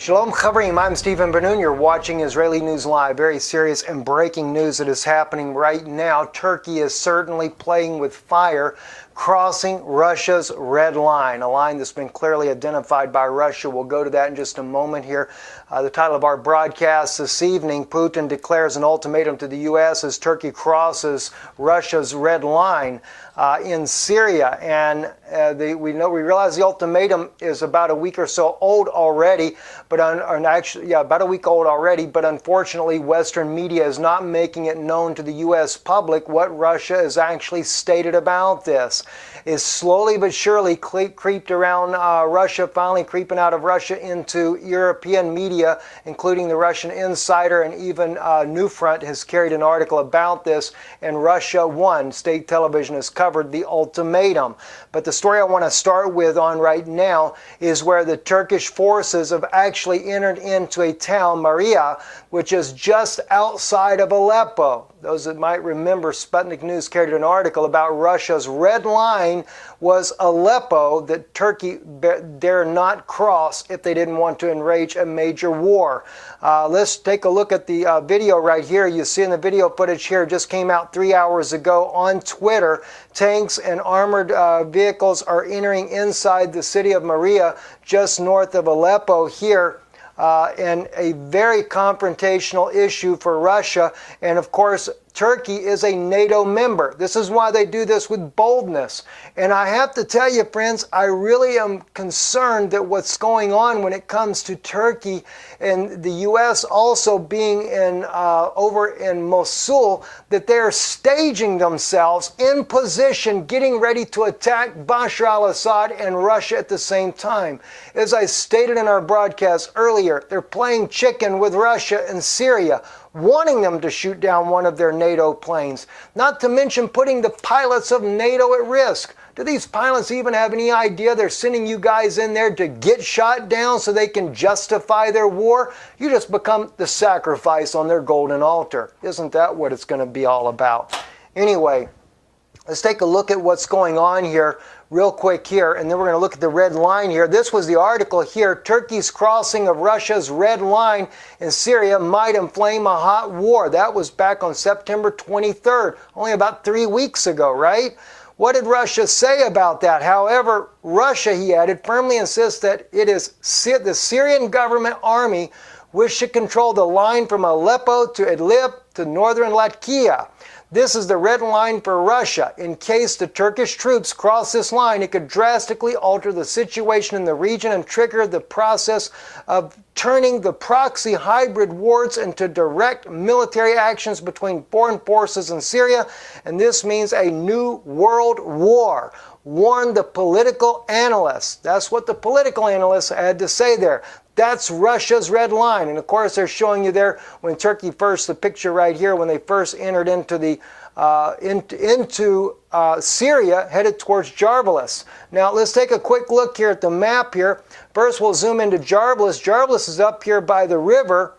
Shalom Chavrim, I'm Stephen Ben-Nun. You're watching Israeli News Live. Very serious and breaking news that is happening right now. Turkey is certainly playing with fire, crossing Russia's red line, a line that's been clearly identified by Russia. We'll go to that in just a moment here. The title of our broadcast this evening, Putin declares an ultimatum to the U.S. as Turkey crosses Russia's red line in Syria. And we realize the ultimatum is about a week or so old already, but about a week old already. But unfortunately, Western media is not making it known to the U.S. public what Russia has actually stated about this. Is slowly but surely creeped around Russia, finally creeping out of Russia into European media, including the Russian Insider, and even Newfront has carried an article about this, and Russia One state television has covered the ultimatum. But the story I want to start with on right now is where the Turkish forces have actually entered into a town, Maria, which is just outside of Aleppo. Those that might remember, Sputnik News carried an article about Russia's red line was Aleppo that Turkey dare not cross if they didn't want to enrage a major war. Let's take a look at the video right here. You see in the video footage here, just came out 3 hours ago on Twitter. Tanks and armored vehicles are entering inside the city of Maria, just north of Aleppo here. And a very confrontational issue for Russia. And of course, Turkey is a NATO member. This is why they do this with boldness. And I have to tell you, friends, I really am concerned that what's going on when it comes to Turkey and the U.S. also being over in Mosul, that they're staging themselves in position, getting ready to attack Bashar al-Assad and Russia at the same time. As I stated in our broadcast earlier, they're playing chicken with Russia and Syria, wanting them to shoot down one of their NATO planes, not to mention putting the pilots of NATO at risk. Do these pilots even have any idea they're sending you guys in there to get shot down so they can justify their war? You just become the sacrifice on their golden altar. Isn't that what it's going to be all about? Anyway, let's take a look at what's going on here real quick here, and then we're going to look at the red line here. This was the article here. Turkey's crossing of Russia's red line in Syria might inflame a hot war. That was back on September 23rd, only about 3 weeks ago, right? What did Russia say about that? However, Russia, he added, firmly insists that it is the Syrian government army which should control the line from Aleppo to Idlib to northern Latakia. This is the red line for Russia. In case the Turkish troops cross this line, it could drastically alter the situation in the region and trigger the process of turning the proxy hybrid wars into direct military actions between foreign forces in Syria, and this means a new world war. Warned the political analysts. That's what the political analysts had to say there. That's Russia's red line. And of course, they're showing you there when Turkey first, the picture right here, when they first entered into the Syria, headed towards Jarbalus. Now, let's take a quick look here at the map here. First, we'll zoom into Jarbalus. Jarbalus is up here by the river,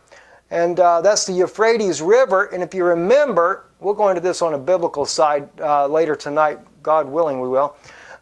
and that's the Euphrates River. And if you remember, we'll go into this on a biblical side later tonight. God willing, we will.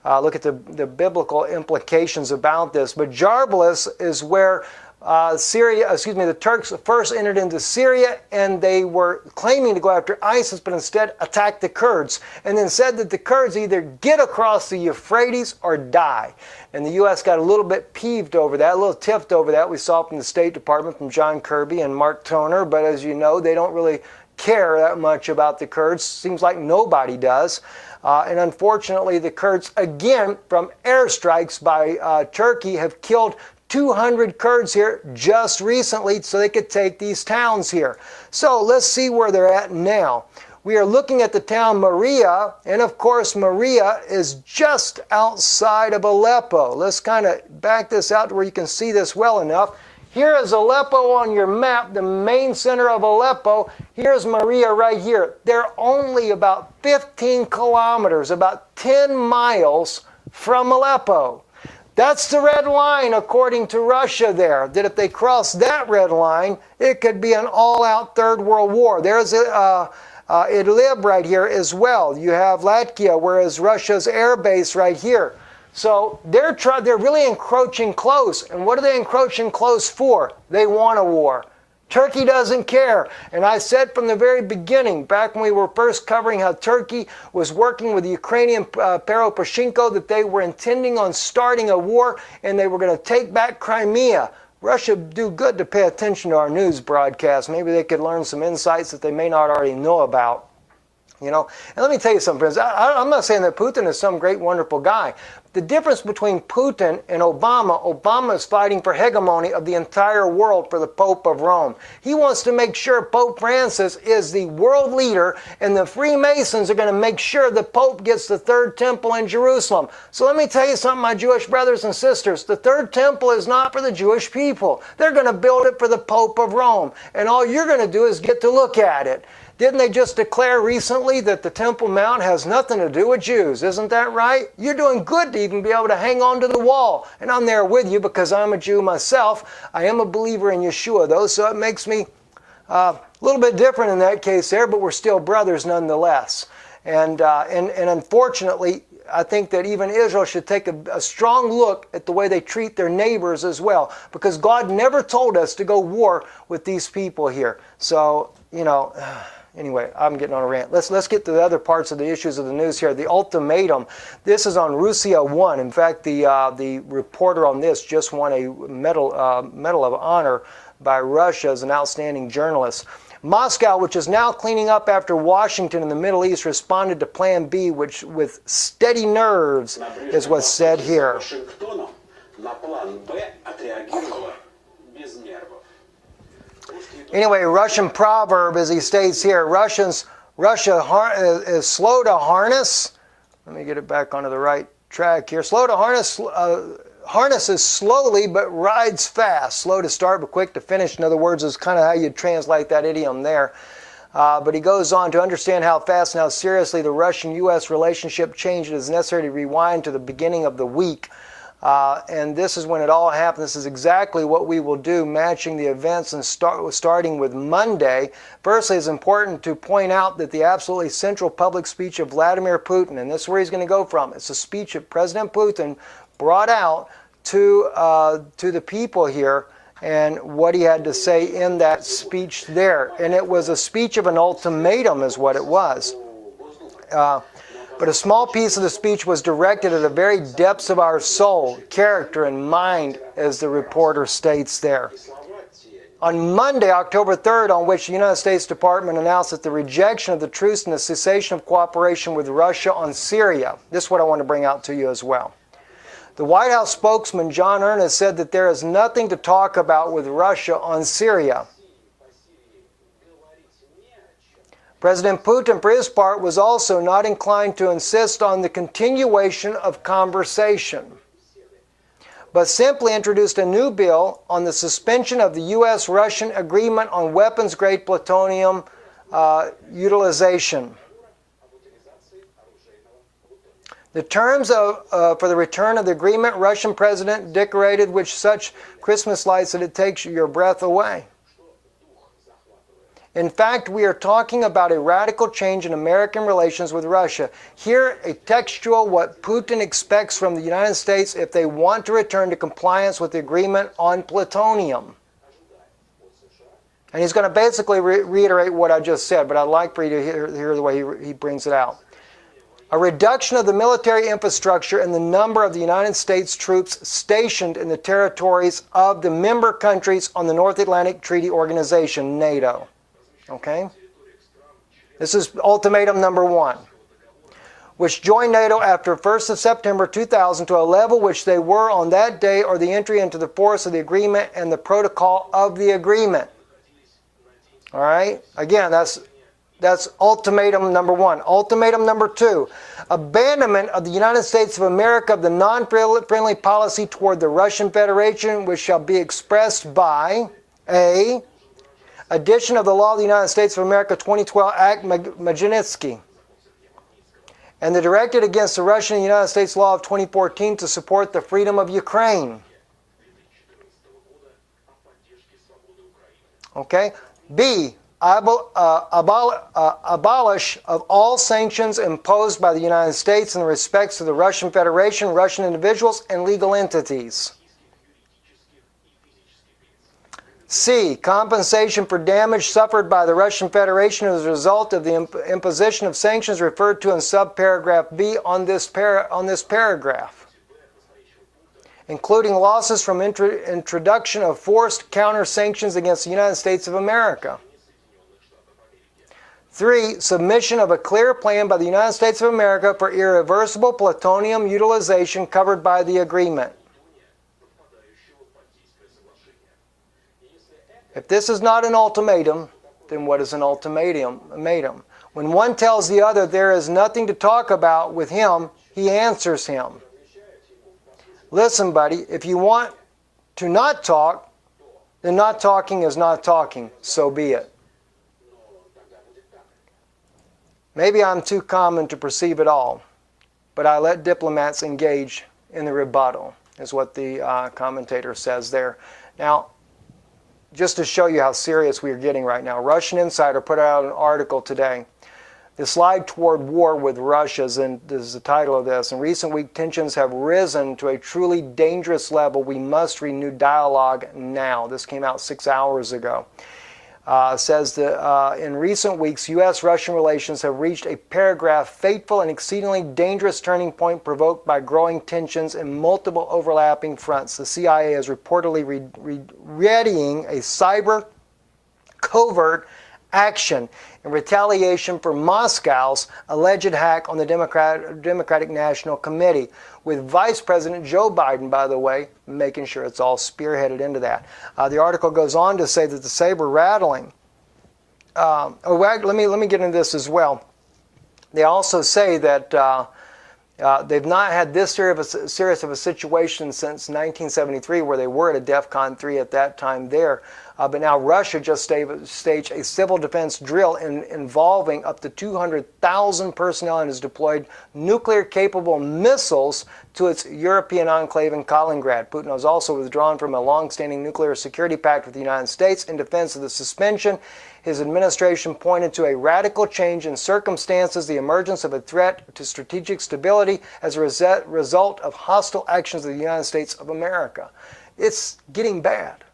Look at the biblical implications about this. But Jarbalus is where the Turks first entered into Syria, and they were claiming to go after ISIS, but instead attacked the Kurds, and then said that the Kurds either get across the Euphrates or die. And the U.S. got a little bit peeved over that, a little tiffed over that. We saw from the State Department, from John Kirby and Mark Toner, but as you know, they don't really care that much about the Kurds. Seems like nobody does. And unfortunately, the Kurds, again, from airstrikes by Turkey, have killed 200 Kurds here just recently so they could take these towns here. So let's see where they're at now. We are looking at the town Maria, and of course Maria is just outside of Aleppo. Let's kind of back this out to where you can see this well enough. Here is Aleppo on your map, the main center of Aleppo. Here's Maria right here. They're only about 15 kilometers, about 10 miles from Aleppo. That's the red line, according to Russia there, that if they cross that red line, it could be an all-out Third World War. There's Idlib right here as well. You have Latakia, whereas Russia's air base right here. So they're really encroaching close. And what are they encroaching close for? They want a war. Turkey doesn't care. And I said from the very beginning, back when we were first covering how Turkey was working with the Ukrainian Poroshenko, that they were intending on starting a war and they were going to take back Crimea. Russia would do good to pay attention to our news broadcast. Maybe they could learn some insights that they may not already know about. You know, and let me tell you something, friends. I'm not saying that Putin is some great, wonderful guy. The difference between Putin and Obama is fighting for hegemony of the entire world for the Pope of Rome. He wants to make sure Pope Francis is the world leader, and the Freemasons are going to make sure the Pope gets the third temple in Jerusalem. So let me tell you something, my Jewish brothers and sisters. The third temple is not for the Jewish people. They're going to build it for the Pope of Rome, and all you're going to do is get to look at it. Didn't they just declare recently that the Temple Mount has nothing to do with Jews? Isn't that right? You're doing good to even be able to hang on to the wall. And I'm there with you because I'm a Jew myself. I am a believer in Yeshua, though, so it makes me a little bit different in that case there, but we're still brothers nonetheless. And unfortunately, I think that even Israel should take a strong look at the way they treat their neighbors as well, because God never told us to go war with these people here. So, you know... Anyway, I'm getting on a rant. Let's get to the other parts of the issues of the news here. The ultimatum. This is on Russia 1. In fact, the reporter on this just won a medal of honor by Russia as an outstanding journalist. Moscow, which is now cleaning up after Washington in the Middle East, responded to Plan B, which with steady nerves is what's said here. Anyway, Russian proverb, as he states here, Russia is slow to harness. Let me get it back onto the right track here. Slow to harness, harnesses slowly but rides fast. Slow to start but quick to finish. In other words, is kind of how you'd translate that idiom there. But he goes on to understand how fast and how seriously the Russian-U.S. relationship changed. It is necessary to rewind to the beginning of the week. And this is when it all happened. This is exactly what we will do, matching the events and starting with Monday. Firstly, it's important to point out that the absolutely central public speech of Vladimir Putin, and this is where he's going to go from, it's a speech that President Putin brought out to the people here, and what he had to say in that speech there. And it was a speech of an ultimatum is what it was. But a small piece of the speech was directed at the very depths of our soul, character, and mind, as the reporter states there. On Monday, October 3rd, on which the United States Department announced that the rejection of the truce and the cessation of cooperation with Russia on Syria. This is what I want to bring out to you as well. The White House spokesman, John Earnest, said that there is nothing to talk about with Russia on Syria. President Putin, for his part, was also not inclined to insist on the continuation of conversation, but simply introduced a new bill on the suspension of the U.S.-Russian agreement on weapons-grade plutonium utilization. The terms for the return of the agreement, Russian president decorated with such Christmas lights that it takes your breath away. In fact, we are talking about a radical change in American relations with Russia. Here, a textual what Putin expects from the United States if they want to return to compliance with the agreement on plutonium. And he's going to basically reiterate what I just said, but I'd like for you to hear the way he brings it out. A reduction of the military infrastructure and the number of the United States troops stationed in the territories of the member countries on the North Atlantic Treaty Organization, NATO. Okay? This is ultimatum number 1, which joined NATO after 1st of September 2000 to a level which they were on that day, or the entry into the force of the agreement and the protocol of the agreement. All right? Again, that's ultimatum number 1. Ultimatum number 2, abandonment of the United States of America of the non-friendly policy toward the Russian Federation, which shall be expressed by A, addition of the law of the United States of America 2012 Act Magnitsky, and the directed against the Russian and United States law of 2014 to support the freedom of Ukraine. Okay? B, abolish of all sanctions imposed by the United States in respect to the Russian Federation, Russian individuals, and legal entities. C. Compensation for damage suffered by the Russian Federation as a result of the imposition of sanctions referred to in subparagraph B on this paragraph, including losses from introduction of forced counter-sanctions against the United States of America. 3. Submission of a clear plan by the United States of America for irreversible plutonium utilization covered by the agreement. If this is not an ultimatum, then what is an ultimatum? When one tells the other there is nothing to talk about with him, he answers him. Listen, buddy, if you want to not talk, then not talking is not talking. So be it. Maybe I'm too common to perceive it all, but I let diplomats engage in the rebuttal, is what the commentator says there. Now, just to show you how serious we are getting right now, Russian Insider put out an article today. The slide toward war with Russia is the title of this. In recent weeks, tensions have risen to a truly dangerous level. We must renew dialogue now. This came out 6 hours ago. Says that in recent weeks, U.S.-Russian relations have reached a paragraph fateful and exceedingly dangerous turning point provoked by growing tensions in multiple overlapping fronts. The CIA is reportedly readying a cyber covert action in retaliation for Moscow's alleged hack on the Democratic National Committee, with Vice President Joe Biden, by the way, making sure it's all spearheaded into that. The article goes on to say that the saber rattling. Let me get into this as well. They also say that they've not had this serious of a situation since 1973, where they were at a DEFCON 3 at that time there. But now Russia just staged a civil defense drill involving up to 200,000 personnel and has deployed nuclear-capable missiles to its European enclave in Kaliningrad. Putin has also withdrawn from a long-standing nuclear security pact with the United States in defense of the suspension. His administration pointed to a radical change in circumstances, the emergence of a threat to strategic stability as a result of hostile actions of the United States of America. It's getting bad.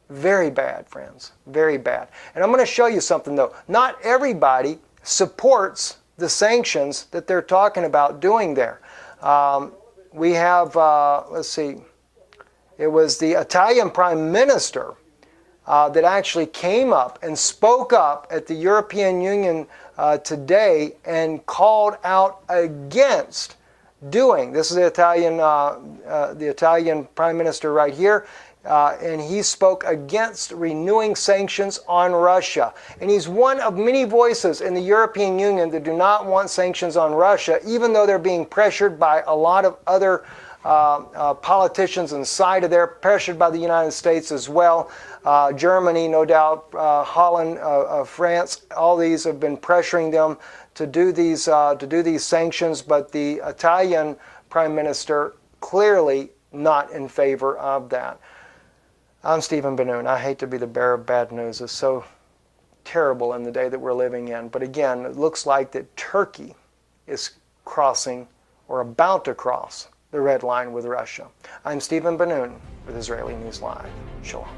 Very bad, friends. Very bad. And I'm going to show you something, though. Not everybody supports the sanctions that they're talking about doing there. We have, let's see, it was the Italian Prime Minister that actually came up and spoke up at the European Union today and called out against doing. This is the Italian Prime Minister right here. And he spoke against renewing sanctions on Russia. And he's one of many voices in the European Union that do not want sanctions on Russia, even though they're being pressured by a lot of other politicians inside of there, pressured by the United States as well. Germany, no doubt, Holland, France, all these have been pressuring them to do these sanctions, but the Italian Prime Minister clearly not in favor of that. I'm Stephen Ben-Nun. I hate to be the bearer of bad news. It's so terrible in the day that we're living in. But again, it looks like that Turkey is crossing or about to cross the red line with Russia. I'm Stephen Ben-Nun with Israeli News Live. Shalom.